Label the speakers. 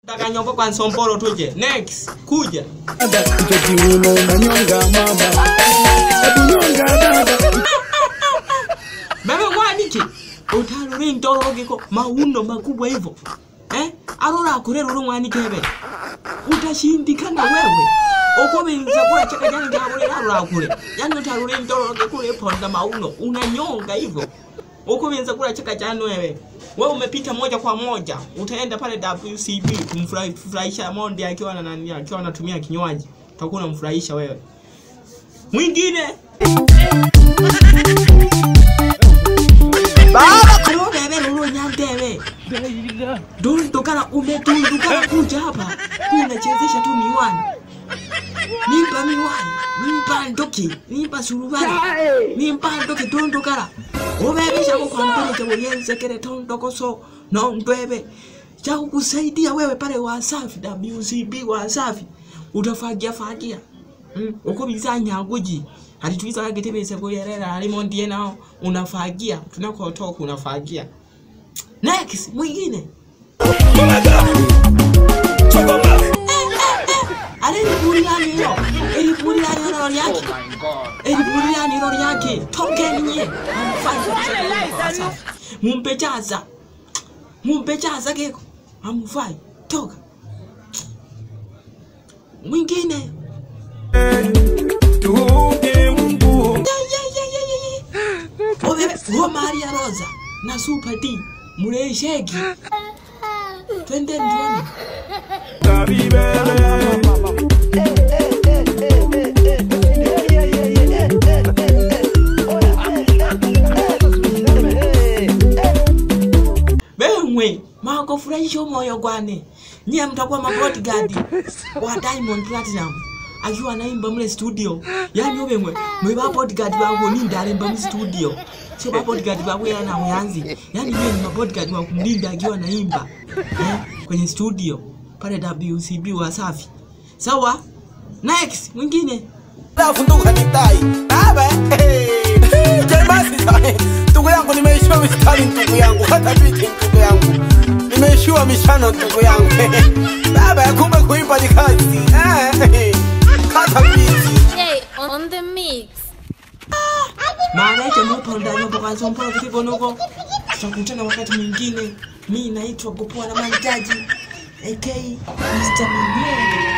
Speaker 1: Taka nyombo kwa Nsompolo tuje. Next, kuja. Bebe mwaniki. Utaluri ntoroge ko maundo makubwa hivyo. Arora akurera uru mwaniki hebe. Utashindikana wewe. Okobenza kwa chaka jana jabule arora akure. Yani utaluri ntoroge kule ponda mauno. Unanyonga hivyo. Okobenza kwa chaka jana wewe. Wewe umepita moja kwa moja, utaenda pale WCB kumfurahisha Mondi akiwa na nani, akiwa anatumia kinywaji. Utakuwa unamfurahisha wewe. Mwingine. Baba kuroga wewe uro nyamdewe. Dole tokana umetunduka kuja hapa. Unachezesha tu miwani. Nimpa miwani, nimpa ndoki, nimpa surubani. Nimpa ndoki tondokara. Obebesha kwa mpele cha uyenze kere tondokoso no mbebe cha kukusaidia wewe pale Wasafi WCB Wasafi utafagia uko bizanya nguji hadi tuiza getebese ko yerera alimondi nao unafagia tunakotoka unafagia. Next mwingine ale ni yo eli buriani ro yake eli buriani ro yake tokeni nye mumpechaza keko amufai toka mwingine tuge mbu o Maria Rosa na Super D muresheki twende ndione Mako furahisho moyo gwane. Nyie mtakuwa bodyguard wa Diamond Platinum. Akiwa anaimba mle studio. Yani obe mwe bodyguard wangu ni ndalemba mle studio. Sio bodyguard wangu yana uyanzi. Yani mimi ni bodyguard wa kumlinda akiwa anaimba. Kwenye studio pale WCB Wasafi. Sawa? Next mwingine.
Speaker 2: Funduka kitai. Baba. Jemasi sana. Ndugu yangu nimeishiwa mistari ndugu yangu. Hata biti ndugu yangu. Nimeishiwa mishano ndugu yangu. Baba kumbe kuimba ni kazi. Hata biti.
Speaker 3: Hey, on the mix.
Speaker 1: Maana yake mpo ndani kwa Nsompolo kitu noko. Tutakutana wakati mwingine. Mimi naitwa Gopoa na Manjaji. AK Mr. Mwenyewe.